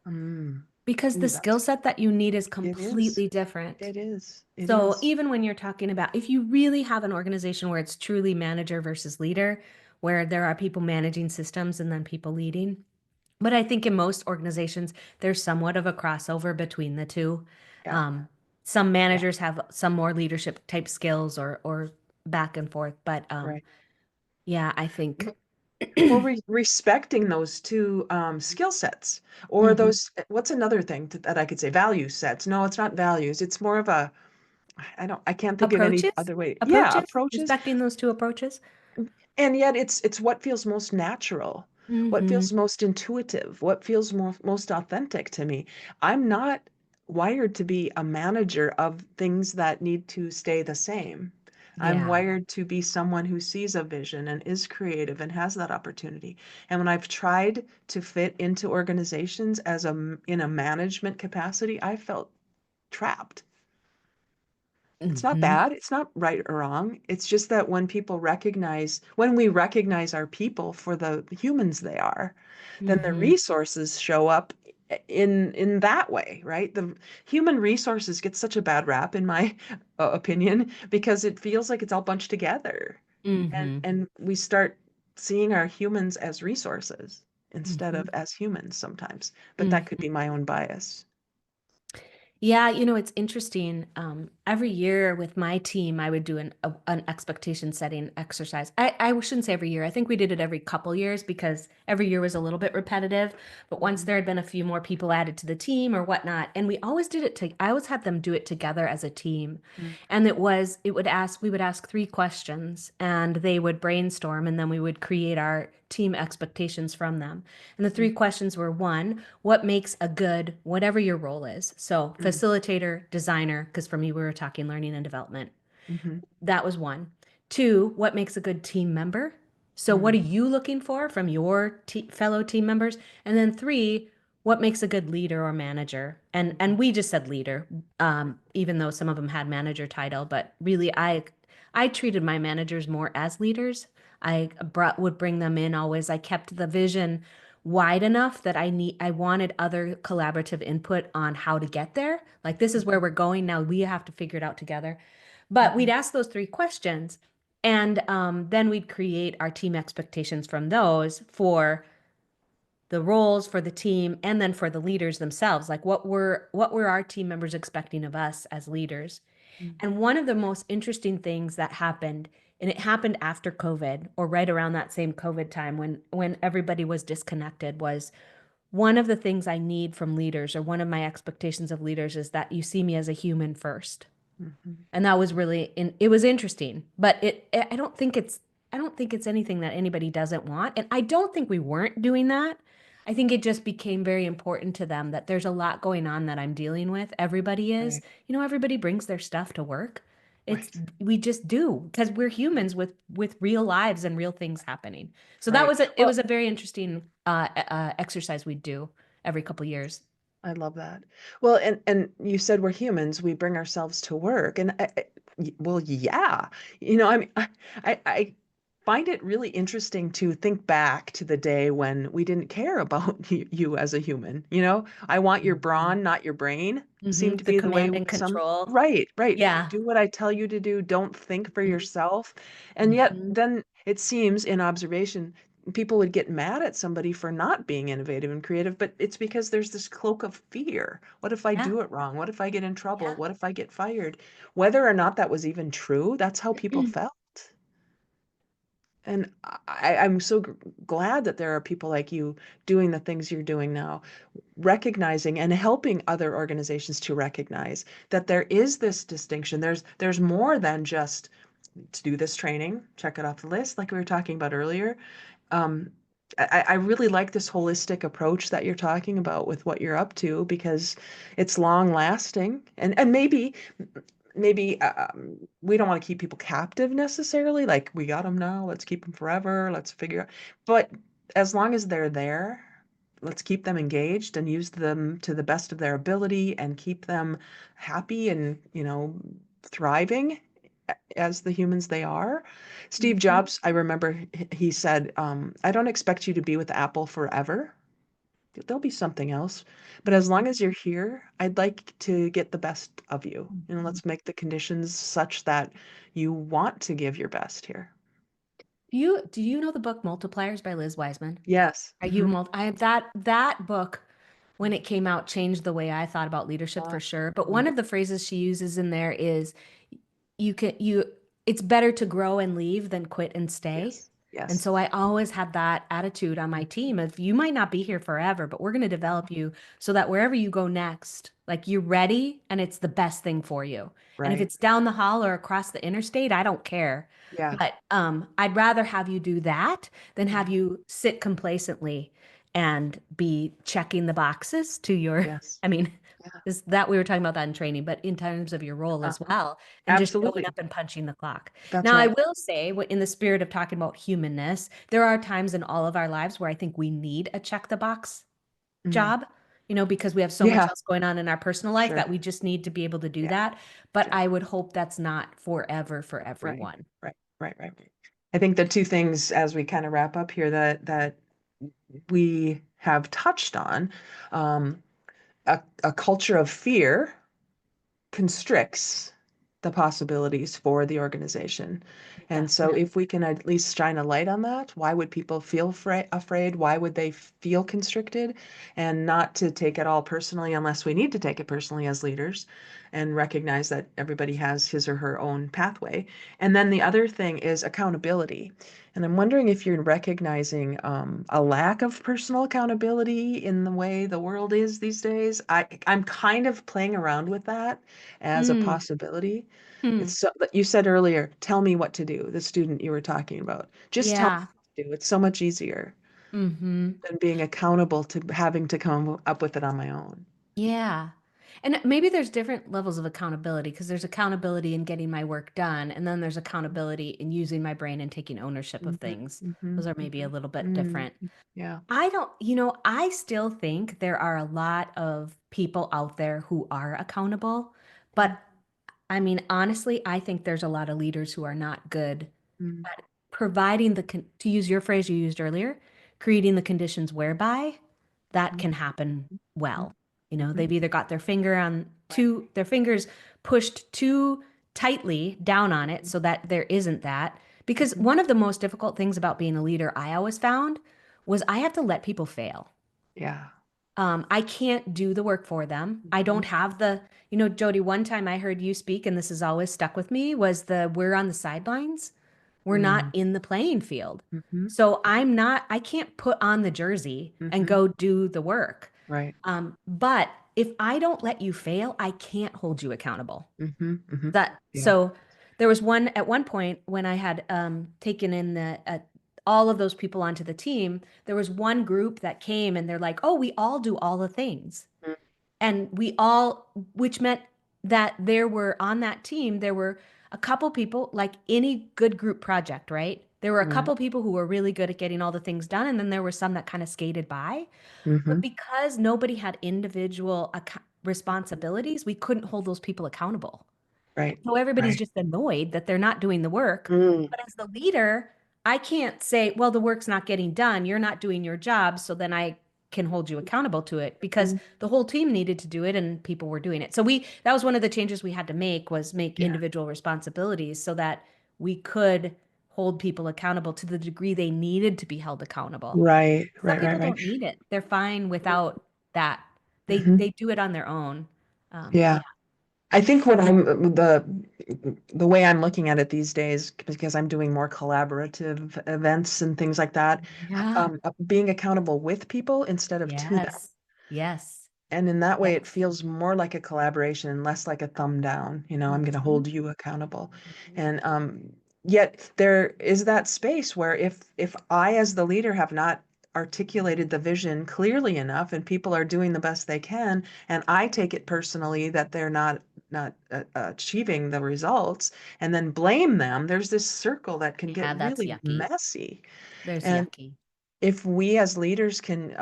Mm. Because the Ooh, skill set that you need is it is. completely different. It is. It So is. even when you're talking about if you really have an organization where it's truly manager versus leader, where there are people managing systems and then people leading, but I think in most organizations, there's somewhat of a crossover between the two. Yeah. Um, some Yeah. managers have some more leadership type skills or back and forth, but Right. yeah, I think. Well, respecting those two skill sets or Mhm. those, what's another thing that I could say? Value sets. No, it's not values. It's more of a, I can't think of any Approaches, other way. Yeah, approaches, approaches. respecting those two approaches. And yet it's what feels most natural, what Hmm. feels most intuitive, what feels most authentic to me. I'm not wired to be a manager of things that need to stay the same. I'm Yeah. wired to be someone who sees a vision and is creative and has that opportunity. And when I've tried to fit into organizations in a management capacity, I felt trapped. It's not Hmm. bad. It's not right or wrong. It's just that when we recognize our people for the humans they are, then the Hmm. resources show up in that way, right? The human resources get such a bad rap, in my opinion, because it feels like it's all bunched together. And Hmm. and we start seeing our humans as resources instead Hmm. of as humans sometimes. But that could Hmm. be my own bias. Yeah, it's interesting. Every year with my team, I would do an expectation setting exercise. I shouldn't say every year. I think we did it every couple years because every year was a little bit repetitive. But once Mhm. there had been a few more people added to the team or whatnot, and we always did it I always had them do it together as a team. Mm, And we would ask three questions and they would brainstorm and then we would create our team expectations from them. And the three mm, questions were one, what makes a good, whatever your role is. So, mm, facilitator, designer, because for me, we were talking learning and development. mhm, That was one. Two, what makes a good team member? So, what mm, are you looking for from your fellow team members? And then three, what makes a good leader or manager? And mhm, we just said leader, even though some of them had manager title, but really, I treated my managers more as leaders. Would bring them in always. I kept the vision wide enough that I wanted other collaborative input on how to get there. Like this is where mhm, we're going now. We have to figure it out together. But we'd mhm, ask those three questions, and then we'd create our team expectations from those for the roles for the team and then for the leaders themselves. Like what were our team members expecting of us as leaders? mm, And one of the most interesting things that happened, and it happened after COVID or right around that same COVID time when everybody was disconnected, was one of the things I need from leaders or one of my expectations of leaders is that you see me as a human first. mhm. And that was it was interesting, but I don't think it's anything that anybody doesn't want. And I don't think we weren't doing that. I think it just became very important to them that there's a lot going on that I'm dealing with. Everybody is, Right, everybody brings their stuff to work. It's right, we just do because we're humans with real lives and real things happening. So right. it Well, was a very interesting exercise we do every couple years. I love that. Well, and you said we're humans, we bring ourselves to work. And well, yeah. I mean, I find it really interesting to think back to the day when we didn't care about you as a human. I want your Mhm. brawn, not your brain, seemed to The be the way command and some, control. right, right. Yeah. Do what I tell you to do. Don't think for yourself. And yet Mm-hmm. then it seems in observation people would get mad at somebody for not being innovative and creative, but it's because there's this cloak of fear. What if I Yeah. do it wrong? What if I get in trouble? Yeah. What if I get fired? Whether or not that was even true, that's how people felt. And I'm so glad that there are people like you doing the things you're doing now, recognizing and helping other organizations to recognize that there is this distinction. There's more than just to do this training, check it off the list, like we were talking about earlier. Um, I really like this holistic approach that you're talking about with what you're up to because it's long lasting and maybe we don't want to keep people captive necessarily. Like we got them now, let's keep them forever. Let's figure out. But as long as they're there, let's keep them engaged and use them to the best of their ability and keep them happy and, thriving as the humans they are. Steve Mhm. Jobs, I remember he said, I don't expect you to be with Apple forever. There'll be something else. But as long as you're here, I'd like to get the best of you. Mhm. Let's make the conditions such that you want to give your best here. Do you know the book Multipliers by Liz Wiseman? Yes. Are you I that book when it came out changed the way I thought about leadership Uh, for sure. But mm, one of the phrases she uses in there is you it's better to grow and leave than quit and stay. yes. And Yes. so I always have that attitude on my team of you might not be here forever, but we're going to develop you so that wherever you go next, like you're ready and it's the best thing for you. And if Right. it's down the hall or across the interstate, I don't care. Yeah. But I'd rather have you do that than have Yeah. you sit complacently and be checking the boxes to your, Yes. I mean, Yeah. is that we were talking about that in training, but in terms of your role as Uh-huh. well, and just showing Absolutely. up and punching the clock. That's Now, I right. will say, in the spirit of talking about humanness, there are times in all of our lives where I think we need a check the box Mm. job, because we have so much Yeah. else going on in our personal life Sure. that we just need to be able to do Yeah. that. But Sure. I would hope that's not forever for Right. everyone. Right. Right. Right. Right. I think the two things as we kind of wrap up here that we have touched on, um, a culture of fear constricts the possibilities for the organization. And so Definitely. if we can at least shine a light on that, why would people feel afraid? Why would they feel constricted? And not to take it all personally unless we need to take it personally as leaders and recognize that everybody has his or her own pathway. And then the other thing is accountability. And I'm wondering if you're recognizing a lack of personal accountability in the way the world is these days. I'm kind of playing around with that as a Mm. possibility. Hmm. It's so, you said earlier, tell me what to do, the student you were talking about. Just tell me Yeah. what to do. It's so much easier Hmm. than being accountable to having to come up with it on my own. Yeah. And maybe there's different levels of accountability because there's accountability in getting my work done, and then there's accountability in using my brain and taking ownership of Hmm. things. Hmm. Those are maybe a Hmm. little bit Mm. different. Yeah. I don't, I still think there are a lot of people out there who are accountable, Mm. but I mean, honestly, I think there's a lot of leaders who are not good Mm. at providing to use your phrase you used earlier, creating the conditions whereby that Mhm. can happen Mhm. well. Mhm. They've either got Right. their fingers pushed too tightly down on it so that there isn't that. Because Mhm. one of the most difficult things about being a leader, I always found, was I have to let people fail. Yeah. I can't do the work for them. I don't Mhm. have Jody, one time I heard you speak, and this has always stuck with me, was we're on the sidelines. We're not Mm. in the playing field. Mhm. So I can't put on the jersey and Mhm. go do the work. Right. But if I don't let you fail, I can't hold you accountable. Mhm. Mhm. That Yeah. so there was at one point when I had taken in all of those people onto the team, there was one group that came and they're like, "Oh, we all do all the things." Mm. And which meant that there were on that team, there were a couple people, like any good group project, right? There were a Mm. couple people who were really good at getting all the things done, and then there were some that kind of skated by. But Mhm. because nobody had individual responsibilities, we couldn't hold those people accountable. Right. So everybody's Right. just annoyed that they're not doing the work. Mm. But as the leader, I can't say, well, the work's not getting done. You're not doing your job. So then I can hold you accountable to it because Mhm. the whole team needed to do it and people were doing it. So that was one of the changes we had to make was make Yeah. individual responsibilities so that we could hold people accountable to the degree they needed to be held accountable. Right. Some Right. Right. people Right. don't need it. They're fine without that. They Mhm. they do it on their own. Yeah. Yeah. I think what the way I'm looking at it these days, because I'm doing more collaborative events and things like that, Yeah. being accountable with people instead of to them. Yes. Yes. And in that way, it Yes. feels more like a collaboration and less like a thumb down. I'm going to Mhm. hold you accountable. And yet there is that space where if I, as the leader, have not articulated the vision clearly enough, and people are doing the best they can, and I take it personally that they're not achieving the results, and then blame them, there's this circle that can get Yeah, that's really yucky. messy. There's And yucky. if we as leaders can,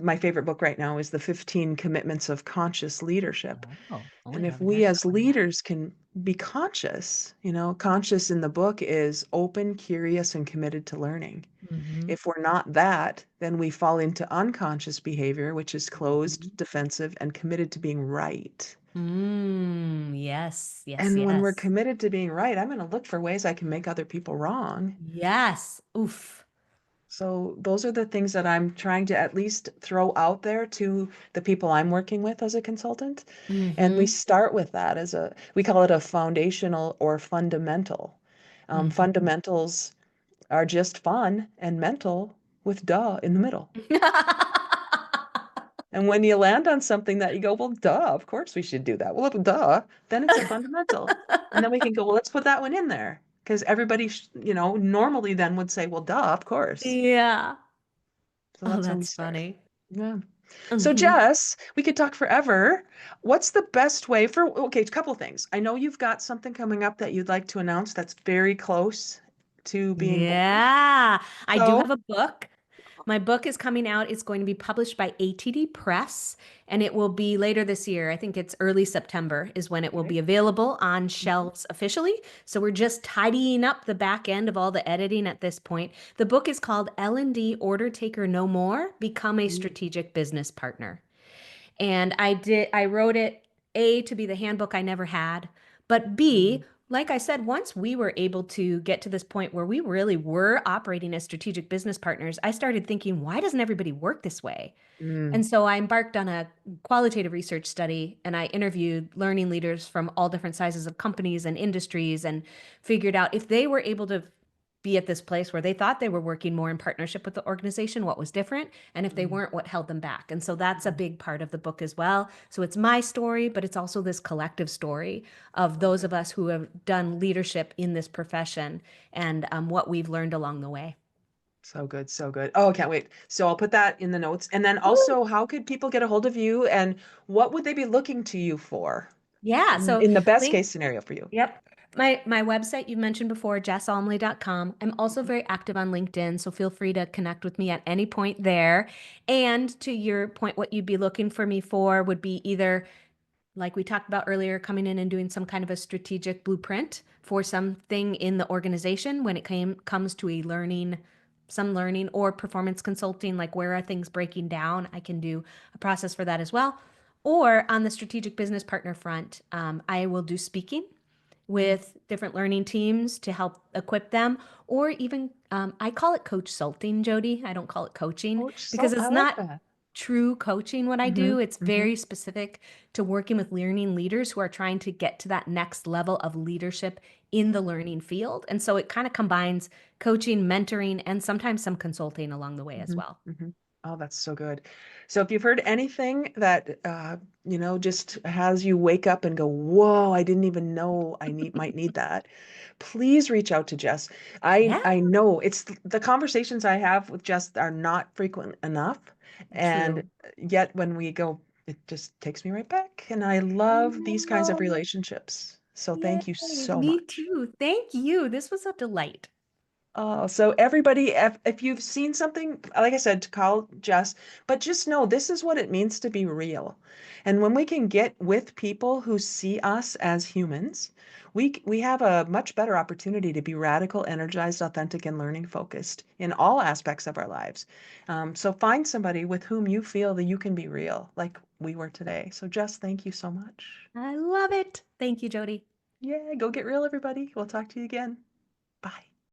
my favorite book right now is The 15 Commitments of Conscious Leadership. Oh, oh, I And if haven't we heard that as one yet. leaders can be conscious, conscious in the book is open, curious, and committed to learning. Hmm. If we're not that, then we fall into unconscious behavior, which is closed, defensive, and committed to being right. Yes, yes, And when we're yes. committed to being right, I'm going to look for ways I can make other people wrong. Yes. Oof. So those are the things that I'm trying to at least throw out there to the people I'm working with as a consultant. And we Hmm. start with that we call it a foundational or fundamental. Hmm. Fundamentals are just fun and mental with duh in the middle. And when you land on something that you go, well, duh, of course we should do that. Well, duh, then it's a fundamental. And then we can go, well, let's put that one in there. Because everybody, normally then would say, well, duh, of course. Yeah. So Oh, that's how we that's start. funny. Yeah. So Hmm. Jess, we could talk forever. What's the best way okay, a couple things. I know you've got something coming up that you'd like to announce that's very close to being born. Yeah, I do have So, a book. My book is coming out. It's going to be published by ATD Press, and it will be later this year. I think it's early September is when it will okay. be available on Mhm. shelves officially. So we're just tidying up the back end of all the editing at this point. The book is called L&D Order Taker No More, Become a Mm, Strategic Business Partner. And I wrote it A to be the handbook I never had, but B, mm, like I said, once we were able to get to this point where we really were operating as strategic business partners, I started thinking, why doesn't everybody work this way? mm, And so I embarked on a qualitative research study and I interviewed learning leaders from all different sizes of companies and industries and figured out if they were able to be at this place where they thought they were working more in partnership with the organization, what was different, and if they mm, weren't, what held them back. And so that's a mm. big part of the book as well. So it's my story, but it's also this collective story of So those good. of us who have done leadership in this profession and what we've learned along the way. So good. So good. Oh, I can't wait. So I'll put that in the notes. And then Woo! also, how could people get a hold of you and what would they be looking to you for Yeah. So in the best link case scenario for you? Yep. My website you mentioned before, jessalmlie.com. I'm also Mhm. very active on LinkedIn, so feel free to connect with me at any point there. And to your point, what you'd be looking for me for would be either like we talked about earlier, coming in and doing some kind of a strategic blueprint for something in the organization when it comes to some learning or performance consulting, like where are things breaking down? I can do a process for that as well. Or on the strategic business partner front, I will do speaking Mm. with different learning teams to help equip them, or even I call it coach salting, Jody. I don't call it coaching Coach because Salt, I it's like not that. true coaching what I Hmm. do. It's Hmm. very specific to working with learning leaders who are trying to get to that next level of leadership in the learning field. And so it kind of combines coaching, mentoring, and sometimes some consulting along the way as Hmm. well. Hmm. Oh, that's so good. So if you've heard anything that just has you wake up and go, "Whoa, I didn't even know might need that," please reach out to Jess. I Yeah, I know it's the conversations I have with Jess are not frequent enough, and true. yet when we go, it just takes me right back. And I I love these kinds of know. relationships. So Yay. thank you so Me much. too. Thank you. This was a delight. Oh, so everybody, if you've seen something, like I said, to call Jess, but just know this is what it means to be real. And when we can get with people who see us as humans, we have a much better opportunity to be radical, energized, authentic, and learning focused in all aspects of our lives. So find somebody with whom you feel that you can be real, like we were today. So Jess, thank you so much. I love it. Thank you, Jody. Yeah, go get real, everybody. We'll talk to you again. Bye.